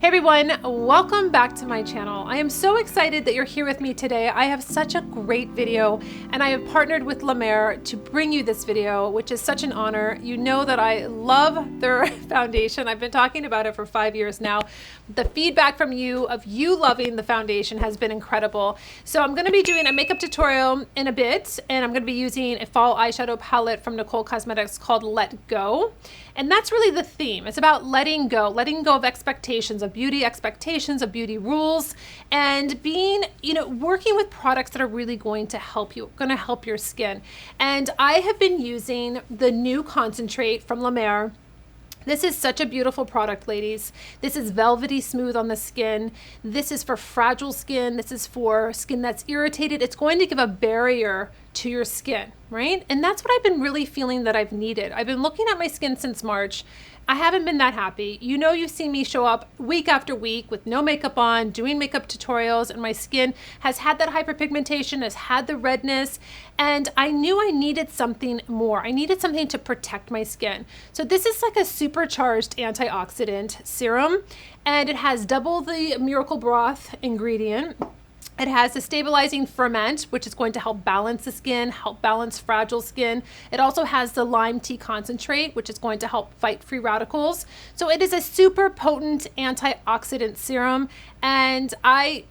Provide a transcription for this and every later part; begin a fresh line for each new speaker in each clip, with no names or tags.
Hey everyone, welcome back to my channel. I am so excited that you're here with me today. I have such a great video and I have partnered with MER to bring you this video, which is such an honor. You know that I love their foundation. I've been talking about it for 5 years now. The feedback from you of you loving the foundation has been incredible. So I'm going to be doing a makeup tutorial in a bit, and I'm going to be using a fall eyeshadow palette from Nikol Cosmetics called Let Go. And that's really the theme. It's about letting go of expectations, of beauty expectations, of beauty rules, and being, working with products that are really going to help you, going to help your skin. And I have been using the new concentrate from MER. This is such a beautiful product, ladies. This is velvety smooth on the skin. This is for fragile skin. This is for skin that's irritated. It's going to give a barrier to your skin, right? And that's what I've been really feeling that I've needed. I've been looking at my skin since March. I haven't been that happy. You know, you've seen me show up week after week with no makeup on, doing makeup tutorials, and my skin has had that hyperpigmentation, has had the redness, and I knew I needed something more. I needed something to protect my skin. So this is like a supercharged antioxidant serum, and it has double the miracle broth ingredient. It has a stabilizing ferment, which is going to help balance the skin, help balance fragile skin. It also has the lime tea concentrate, which is going to help fight free radicals. So it is a super potent antioxidant serum. And I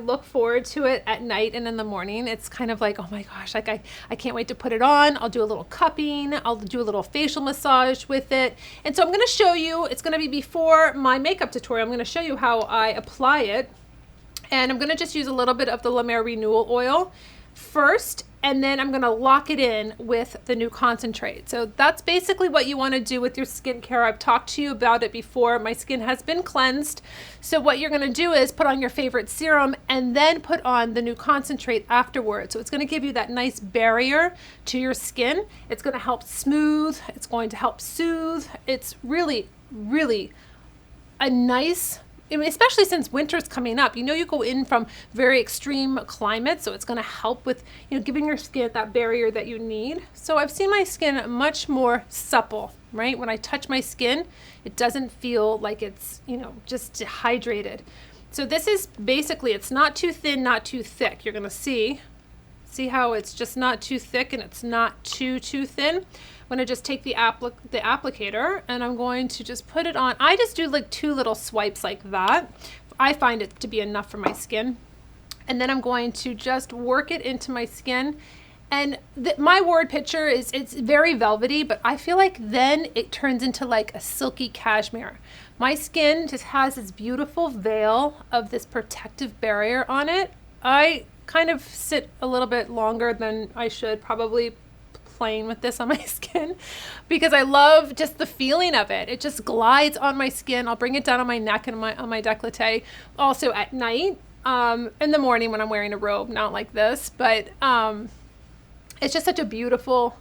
look forward to it at night and in the morning. It's kind of like, oh my gosh, like I can't wait to put it on. I'll do a little cupping. I'll do a little facial massage with it. And so I'm going to show you, it's going to be before my makeup tutorial. I'm going to show you how I apply it. And I'm going to just use a little bit of the MER Renewal Oil first, and then I'm going to lock it in with the new concentrate. So that's basically what you want to do with your skincare. I've talked to you about it before. My skin has been cleansed. So what you're going to do is put on your favorite serum and then put on the new concentrate afterwards. So it's going to give you that nice barrier to your skin. It's going to help smooth. It's going to help soothe. It's really, really a nice, especially since winter's coming up. You go in from very extreme climates, so it's going to help with giving your skin that barrier that you need. So I've seen my skin much more supple, right? When I touch my skin, it doesn't feel like it's just dehydrated. So this is basically, it's not too thin, not too thick. You're going to see how it's just not too thick and it's not too thin. I'm going to just take the applicator and I'm going to just put it on. I just do like 2 little swipes like that. I find it to be enough for my skin. And then I'm going to just work it into my skin. And my word picture is it's very velvety, but I feel like then it turns into like a silky cashmere. My skin just has this beautiful veil of this protective barrier on it. I kind of sit a little bit longer than I should, probably playing with this on my skin, because I love just the feeling of it. It just glides on my skin. I'll bring it down on my neck and on my décolleté. Also at night, in the morning when I'm wearing a robe, not like this, but it's just such a beautiful,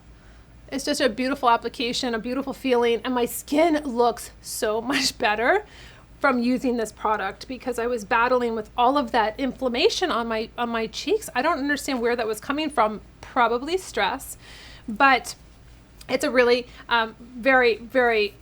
application, a beautiful feeling, and my skin looks so much better from using this product, because I was battling with all of that inflammation on my cheeks. I don't understand where that was coming from. Probably stress, but it's a really very, very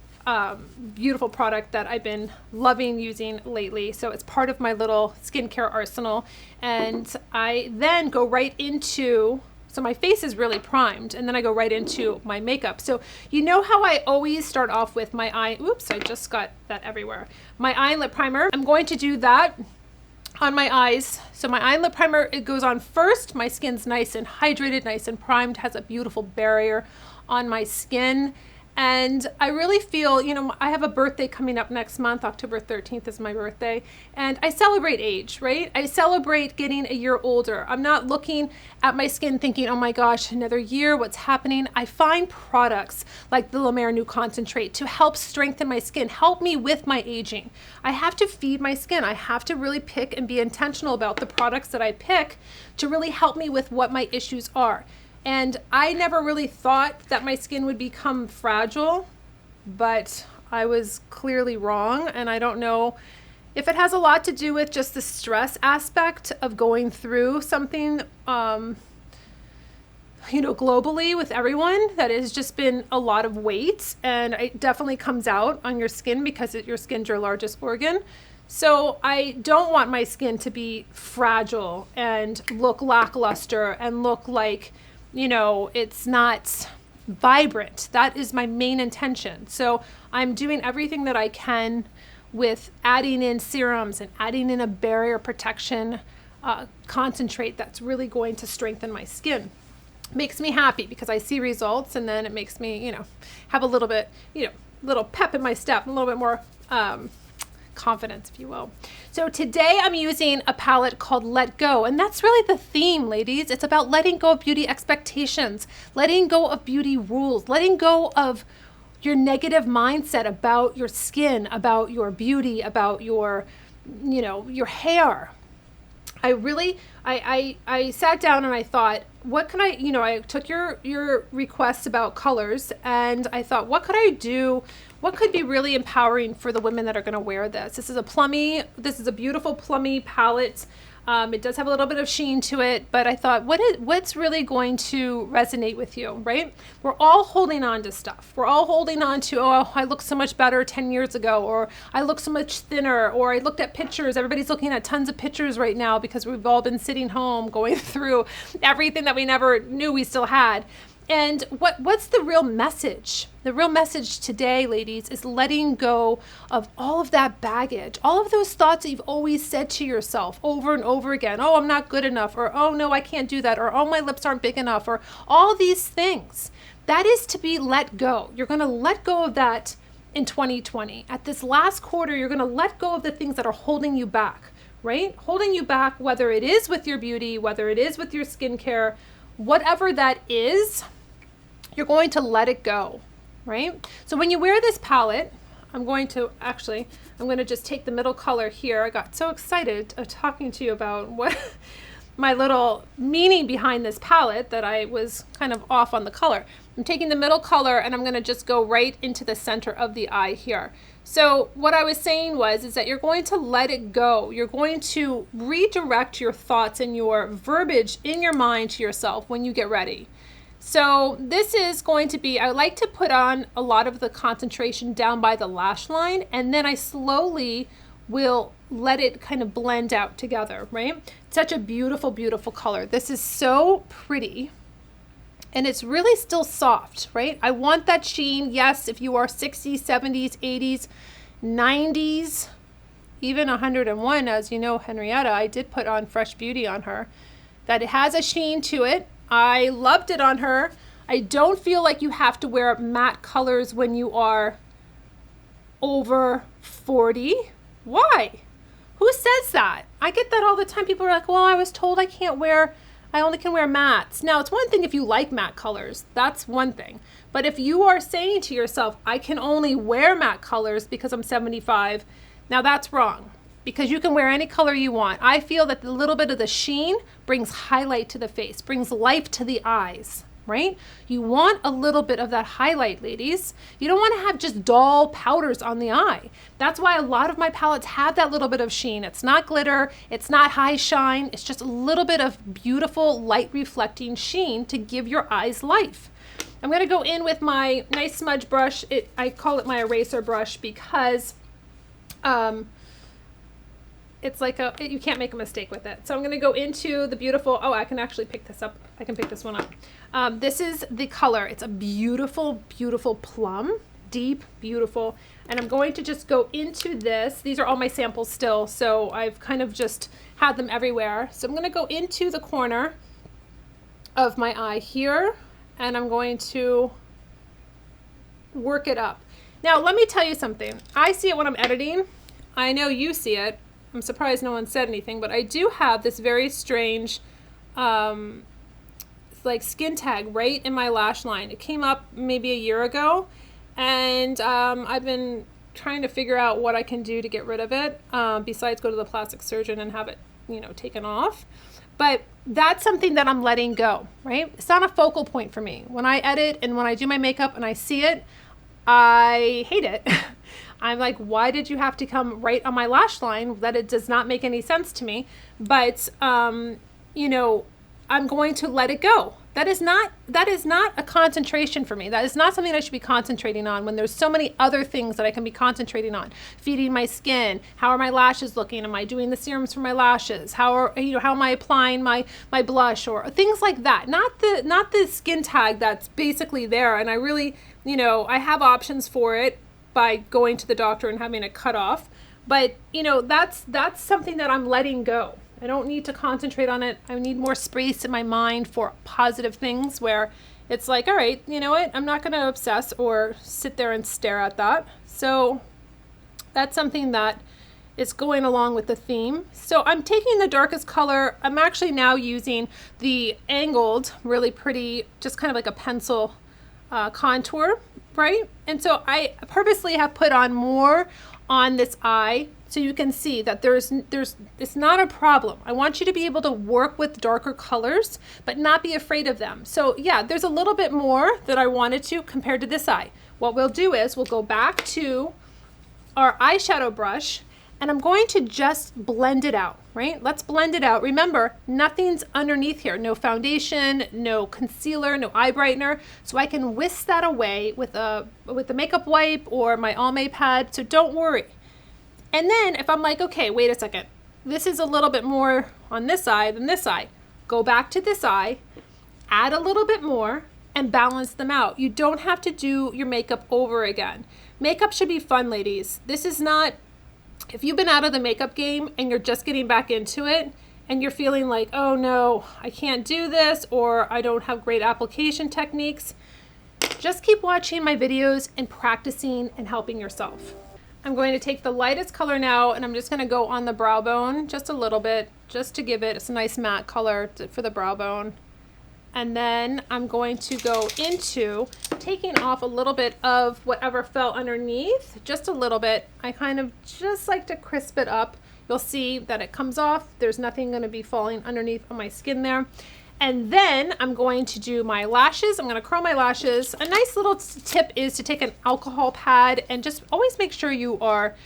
beautiful product that I've been loving using lately. So it's part of my little skincare arsenal, and I then go right into, so my face is really primed, and then I go right into my makeup. So you know how I always start off with my eye, oops, I just got that everywhere. My eye and lip primer, I'm going to do that on my eyes. So my eye and lip primer, it goes on first. My skin's nice and hydrated, nice and primed, has a beautiful barrier on my skin. And I really feel, I have a birthday coming up next month. October 13th is my birthday. And I celebrate age, right? I celebrate getting a year older. I'm not looking at my skin thinking, oh my gosh, another year, what's happening? I find products like the MER New Concentrate to help strengthen my skin, help me with my aging. I have to feed my skin. I have to really pick and be intentional about the products that I pick to really help me with what my issues are. And I never really thought that my skin would become fragile, but I was clearly wrong. And I don't know if it has a lot to do with just the stress aspect of going through something, globally with everyone, that has just been a lot of weight, and it definitely comes out on your skin because your skin's your largest organ. So I don't want my skin to be fragile and look lackluster and look like, you know, it's not vibrant. That is my main intention. So I'm doing everything that I can with adding in serums and adding in a barrier protection concentrate that's really going to strengthen my skin. Makes me happy because I see results, and then it makes me, you know, have a little bit, you know, little pep in my step, a little bit more confidence, if you will. So today I'm using a palette called Let Go, and that's really the theme, ladies. It's about letting go of beauty expectations, letting go of beauty rules, letting go of your negative mindset about your skin, about your beauty, about your, you know, your hair. I sat down and I thought, what can I, you know, I took your requests about colors, and I thought, what could I do? What could be really empowering for the women that are going to wear this? This is a beautiful plummy palette. It does have a little bit of sheen to it, but I thought, what's really going to resonate with you, right? We're all holding on to stuff. We're all holding on to, oh, I looked so much better 10 years ago, or I look so much thinner, or I looked at pictures. Everybody's looking at tons of pictures right now because we've all been sitting home going through everything that we never knew we still had. And what's the real message? The real message today, ladies, is letting go of all of that baggage, all of those thoughts that you've always said to yourself over and over again. Oh, I'm not good enough, or oh no, I can't do that, or oh, my lips aren't big enough, or all these things. That is to be let go. You're going to let go of that in 2020. At this last quarter, you're going to let go of the things that are holding you back, right? Holding you back, whether it is with your beauty, whether it is with your skincare, whatever that is, you're going to let it go, right? So when you wear this palette, I'm going to just take the middle color here. I got so excited talking to you about what my little meaning behind this palette that I was kind of off on the color. I'm taking the middle color and I'm going to just go right into the center of the eye here. So what I was saying is that you're going to let it go. You're going to redirect your thoughts and your verbiage in your mind to yourself when you get ready. So this is going to be, I like to put on a lot of the concentration down by the lash line, and then I slowly will let it kind of blend out together, right? Such a beautiful, beautiful color. This is so pretty, and it's really still soft, right? I want that sheen. Yes, if you are 60s, 70s, 80s, 90s, even 101, as you know, Henrietta, I did put on Fresh Beauty on her, that it has a sheen to it. I loved it on her. I don't feel like you have to wear matte colors when you are over 40. Why? Who says that? I get that all the time. People are like, well, I was told I only can wear mattes. Now, it's one thing if you like matte colors. That's one thing. But if you are saying to yourself, I can only wear matte colors because I'm 75, now that's wrong. Because you can wear any color you want. I feel that the little bit of the sheen brings highlight to the face, brings life to the eyes, right? You want a little bit of that highlight, ladies. You don't want to have just dull powders on the eye. That's why a lot of my palettes have that little bit of sheen. It's not glitter, it's not high shine, it's just a little bit of beautiful light reflecting sheen to give your eyes life. I'm gonna go in with my nice smudge brush. I call it my eraser brush because it's like you can't make a mistake with it. So I'm gonna go into the beautiful, oh, I can actually pick this up. I can pick this one up. This is the color. It's a beautiful, beautiful plum, deep, beautiful. And I'm going to just go into this. These are all my samples still, so I've kind of just had them everywhere. So I'm gonna go into the corner of my eye here, and I'm going to work it up. Now, let me tell you something. I see it when I'm editing. I know you see it. I'm surprised no one said anything, but I do have this very strange like skin tag right in my lash line. It came up maybe a year ago, and I've been trying to figure out what I can do to get rid of it, besides go to the plastic surgeon and have it, you know, taken off. But that's something that I'm letting go, right? It's not a focal point for me. When I edit and when I do my makeup and I see it, I hate it. I'm like, why did you have to come right on my lash line? That it does not make any sense to me. But, you know, I'm going to let it go. That is not a concentration for me. That is not something I should be concentrating on when there's so many other things that I can be concentrating on. Feeding my skin. How are my lashes looking? Am I doing the serums for my lashes? How am I applying my blush or things like that? Not the skin tag that's basically there. And I really, I have options for it by going to the doctor and having it cut off. But, that's something that I'm letting go. I don't need to concentrate on it. I need more space in my mind for positive things where it's like, all right, you know what? I'm not going to obsess or sit there and stare at that. So that's something that is going along with the theme. So I'm taking the darkest color. I'm actually now using the angled, really pretty, just kind of like a pencil contour, right? And so I purposely have put on more on this eye so you can see that it's not a problem. I want you to be able to work with darker colors, but not be afraid of them. So yeah, there's a little bit more that I wanted to compared to this eye. What we'll do is we'll go back to our eyeshadow brush and I'm going to just blend it out, right? Let's blend it out. Remember, nothing's underneath here. No foundation, no concealer, no eye brightener. So I can whisk that away with the makeup wipe or my Almay pad. So don't worry. And then if I'm like, okay, wait a second, this is a little bit more on this eye than this eye. Go back to this eye, add a little bit more and balance them out. You don't have to do your makeup over again. Makeup should be fun, ladies. This is not, if you've been out of the makeup game and you're just getting back into it and you're feeling like, oh no, I can't do this or I don't have great application techniques, just keep watching my videos and practicing and helping yourself. I'm going to take the lightest color now and I'm just going to go on the brow bone just a little bit, just to give it a nice matte color for the brow bone. And then I'm going to go into taking off a little bit of whatever fell underneath, just a little bit. I kind of just like to crisp it up. You'll see that it comes off. There's nothing going to be falling underneath on my skin there. And then I'm going to do my lashes. I'm going to curl my lashes. A nice little tip is to take an alcohol pad and just always make sure you are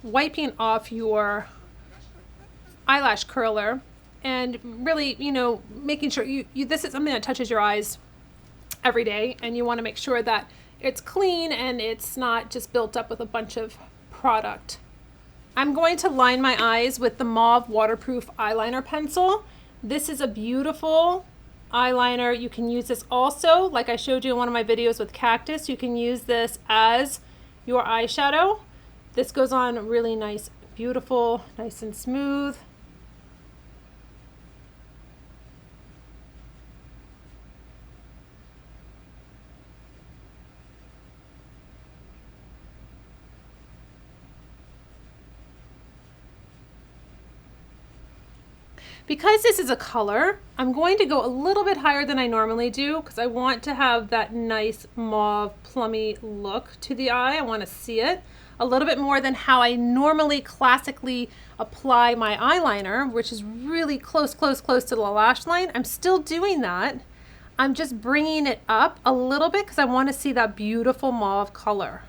wiping off your eyelash curler and really, making sure this is something that touches your eyes every day and you want to make sure that it's clean and it's not just built up with a bunch of product. I'm going to line my eyes with the mauve waterproof eyeliner pencil. This is a beautiful eyeliner. You can use this also, like I showed you in one of my videos with cactus, you can use this as your eyeshadow. This goes on really nice, beautiful, nice and smooth. Because this is a color, I'm going to go a little bit higher than I normally do because I want to have that nice mauve plummy look to the eye. I want to see it a little bit more than how I normally classically apply my eyeliner, which is really close to the lash line. I'm still doing that. I'm just bringing it up a little bit because I want to see that beautiful mauve color.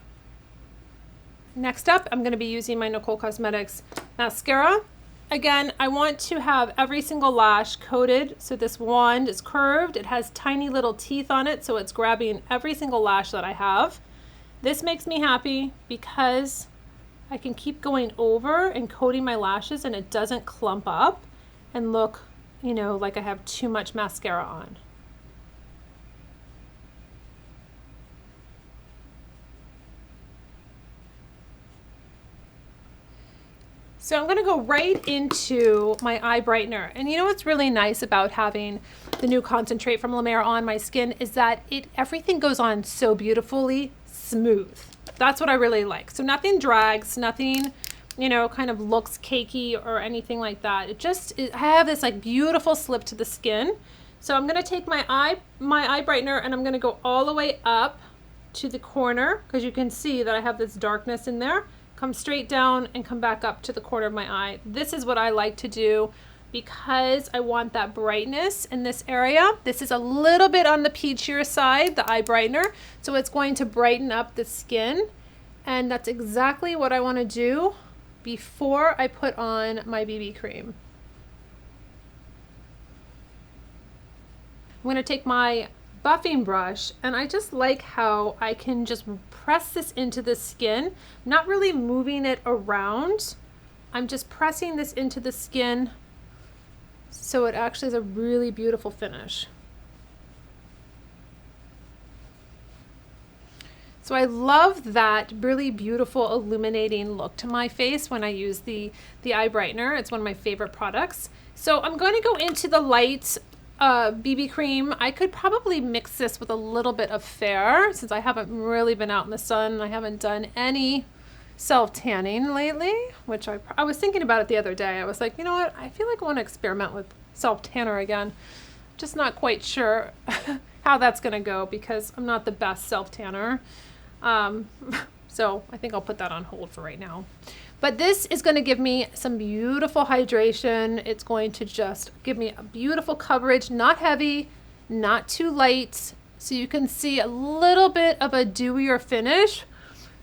Next up, I'm going to be using my Nikol Cosmetics mascara. Again, I want to have every single lash coated. So this wand is curved. It has tiny little teeth on it. So it's grabbing every single lash that I have. This makes me happy because I can keep going over and coating my lashes and it doesn't clump up and look, like I have too much mascara on. So I'm going to go right into my eye brightener. And you know what's really nice about having the new concentrate from La Mer on my skin is that everything goes on so beautifully smooth. That's what I really like. So nothing drags, nothing, kind of looks cakey or anything like that. I have this like beautiful slip to the skin. So I'm going to take my eye brightener and I'm going to go all the way up to the corner because you can see that I have this darkness in there. Come straight down and come back up to the corner of my eye. This is what I like to do because I want that brightness in this area. This is a little bit on the peachier side, the eye brightener, so it's going to brighten up the skin. And that's exactly what I want to do before I put on my BB cream. going to take my buffing brush, and I just like how I can just press this into the skin, not really moving it around. I'm just pressing this into the skin so it actually has a really beautiful finish. So I love that really beautiful illuminating look to my face when I use the eye brightener. It's one of my favorite products. So I'm going to go into the light BB cream. I could probably mix this with a little bit of fair since I haven't really been out in the sun. I haven't done any self-tanning lately, which I was thinking about it the other day. I was like, you know what? I feel like I want to experiment with self-tanner again. Just not quite sure how that's going to go because I'm not the best self-tanner. So I think I'll put that on hold for right now. But this is going to give me some beautiful hydration. It's going to just give me a beautiful coverage, not heavy, not too light. So you can see a little bit of a dewier finish.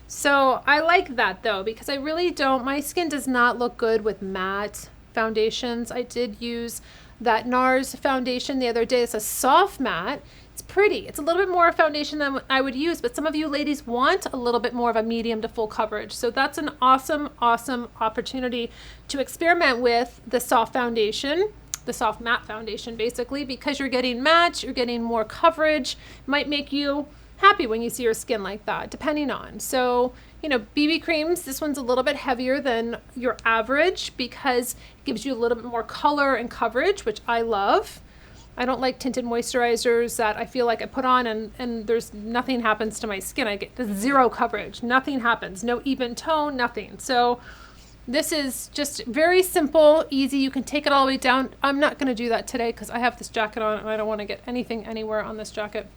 So I like that though, because I really don't, my skin does not look good with matte foundations. I did use that NARS foundation the other day. It's a soft matte. It's pretty. It's a little bit more foundation than I would use, but some of you ladies want a little bit more of a medium to full coverage. So that's an awesome, awesome opportunity to experiment with the soft foundation, the soft matte foundation basically, because you're getting matte, you're getting more coverage, might make you happy when you see your skin like that, depending on. So, you know, BB creams, this one's a little bit heavier than your average because it gives you a little bit more color and coverage, which I love. I don't like tinted moisturizers that I feel like I put on and there's nothing happens to my skin. I get zero coverage, nothing happens, no even tone, nothing. So this is just very simple, easy. You can take it all the way down. I'm not going to do that today because I have this jacket on and I don't want to get anything anywhere on this jacket.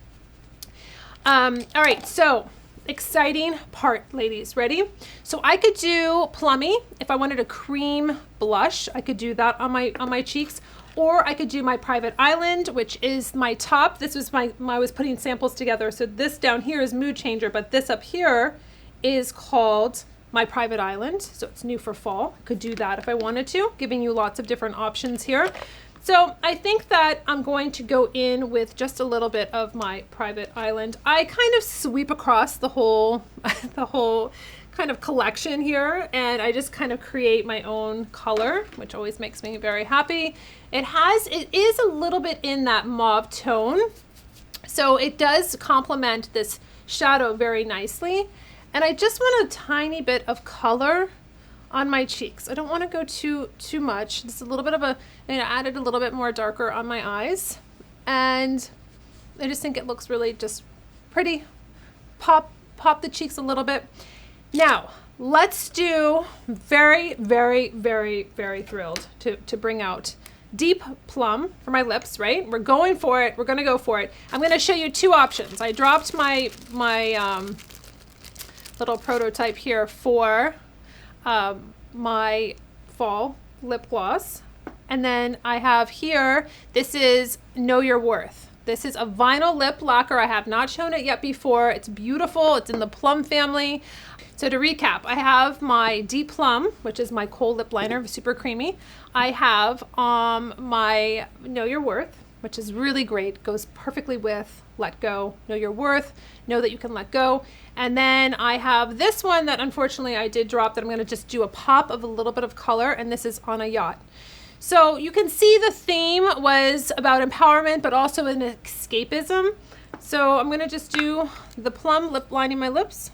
All right, so exciting part, ladies. Ready? So I could do Plummy if I wanted a cream blush. I could do that on my cheeks. Or I could do my Private Island, which is my top. This was I was putting samples together. So this down here is Mood Changer, but this up here is called my Private Island. So it's new for fall. I could do that if I wanted to, giving you lots of different options here. So I think that I'm going to go in with just a little bit of my Private Island. I kind of sweep across the whole, kind of collection here, and I just kind of create my own color, which always makes me very happy. It is a little bit in that mauve tone, so it does complement this shadow very nicely. And I just want a tiny bit of color on my cheeks. I don't want to go too much. Just a little bit of I added a little bit more darker on my eyes, and I just think it looks really just pretty. Pop the cheeks a little bit. Now, let's do very, very, very, very thrilled to bring out Deep Plum for my lips, right? We're going for it. We're going to go for it. I'm going to show you two options. I dropped my little prototype here for my fall lip gloss. And then I have here, this is Know Your Worth. This is a vinyl lip lacquer. I have not shown it yet before. It's beautiful. It's in the Plum family. So to recap, I have my Deep Plum, which is my kohl lip liner, super creamy. I have my Know Your Worth, which is really great, goes perfectly with Let Go. Know Your Worth, know that you can let go. And then I have this one that unfortunately I did drop that I'm going to just do a pop of a little bit of color, and this is On a Yacht. So you can see the theme was about empowerment, but also an escapism. So I'm going to just do the Plum lip lining my lips.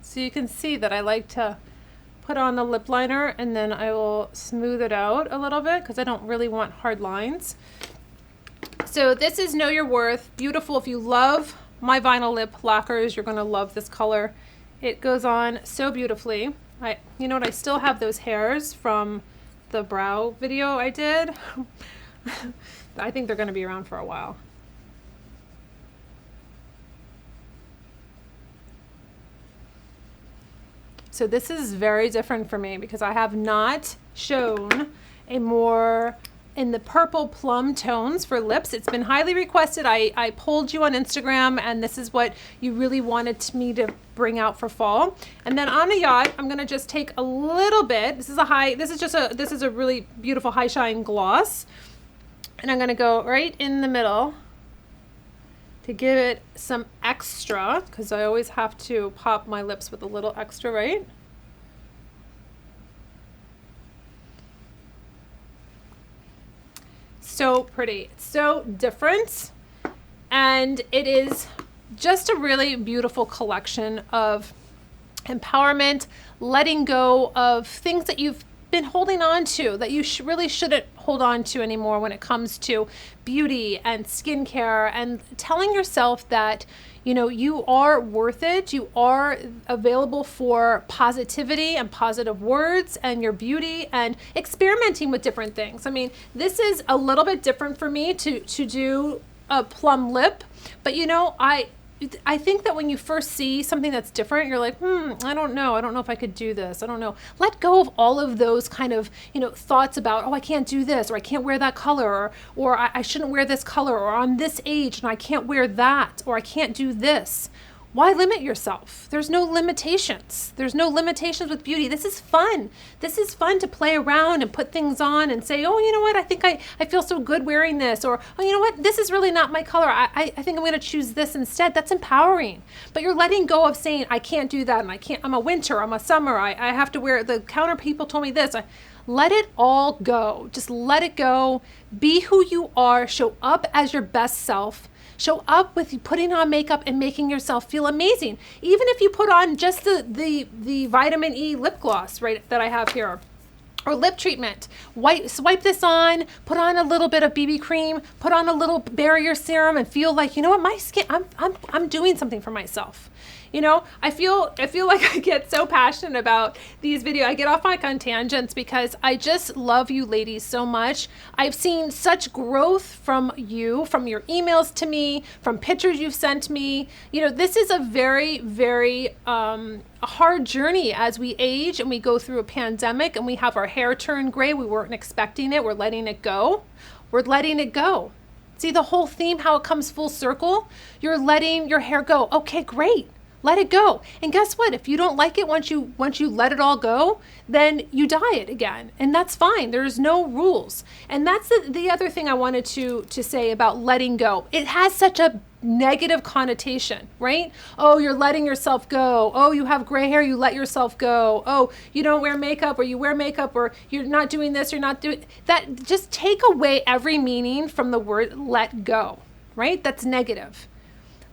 So you can see that I like to put on the lip liner and then I will smooth it out a little bit because I don't really want hard lines. So this is Know Your Worth. Beautiful. If you love my vinyl lip lacquers, you're going to love this color. It goes on so beautifully. You know what? I still have those hairs from the brow video I did. I think they're going to be around for a while. So this is very different for me because I have not shown a more in the purple plum tones for lips. It's been highly requested. I polled you on Instagram, and this is what you really wanted me to bring out for fall. And then on a yacht, I'm gonna just take a little bit. This is a really beautiful high shine gloss. And I'm gonna go right in the middle to give it some extra, because I always have to pop my lips with a little extra, right? So pretty, it's so different, and it is just a really beautiful collection of empowerment, letting go of things that you've been holding on to that you really shouldn't hold on to anymore when it comes to beauty and skincare, and telling yourself that, you know, you are worth it. You are available for positivity and positive words and your beauty, and experimenting with different things. I mean, this is a little bit different for me to do a plum lip, but you know, I think that when you first see something that's different, you're like, I don't know if I could do this. I don't know. Let go of all of those kind of, you know, thoughts about, oh, I can't do this, or I can't wear that color, or I shouldn't wear this color, or on this age and I can't wear that, or I can't do this. Why limit yourself? There's no limitations. There's no limitations with beauty. This is fun. This is fun to play around and put things on and say, oh, you know what? I think I feel so good wearing this. Or, oh, you know what? This is really not my color. I think I'm going to choose this instead. That's empowering. But you're letting go of saying, I can't do that. And I'm a winter. I'm a summer. I have to wear, the counter people told me this. Let it all go. Just let it go. Be who you are. Show up as your best self. Show up with putting on makeup and making yourself feel amazing. Even if you put on just the vitamin E lip gloss, right, that I have here, or lip treatment, swipe this on, put on a little bit of BB cream, put on a little barrier serum, and feel like, you know what, my skin, I'm doing something for myself. You know, I feel like I get so passionate about these videos. I get off on tangents because I just love you ladies so much. I've seen such growth from you, from your emails to me, from pictures you've sent me. You know, this is a very, very hard journey as we age and we go through a pandemic and we have our hair turn gray. We weren't expecting it. We're letting it go. We're letting it go. See the whole theme, how it comes full circle? You're letting your hair go. Okay, great. Let it go. And guess what? If you don't like it, once you let it all go, then you dye it again. And that's fine. There's no rules. And that's the other thing I wanted to say about letting go. It has such a negative connotation, right? Oh, you're letting yourself go. Oh, you have gray hair, you let yourself go. Oh, you don't wear makeup, or you wear makeup, or you're not doing this, you're not doing that. Just take away every meaning from the word let go, right? That's negative.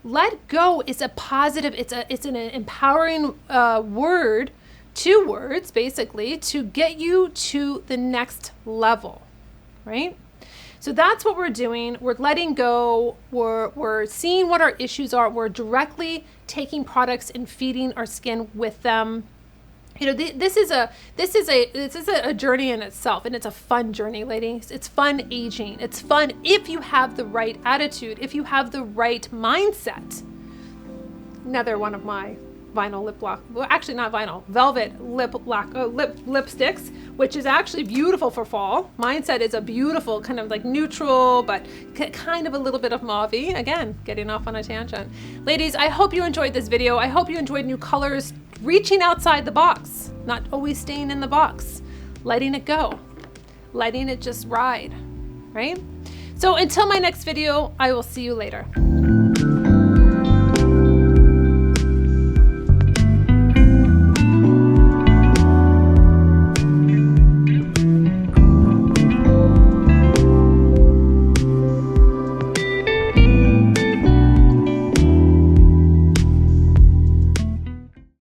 Let go is a positive, it's an empowering word, 2 words basically, to get you to the next level, right? So that's what we're doing. We're letting go. We're seeing what our issues are. We're directly taking products and feeding our skin with them. You know, this is a journey in itself, and it's a fun journey, ladies. It's fun aging. It's fun if you have the right attitude, if you have the right mindset. Another one of my vinyl lip lock, well, actually not vinyl, velvet lipsticks, which is actually beautiful for fall. Mindset is a beautiful kind of like neutral, but kind of a little bit of mauve-y. Again, getting off on a tangent. Ladies, I hope you enjoyed this video. I hope you enjoyed new colors, reaching outside the box, not always staying in the box, letting it go, letting it just ride, right? So until my next video, I will see you later.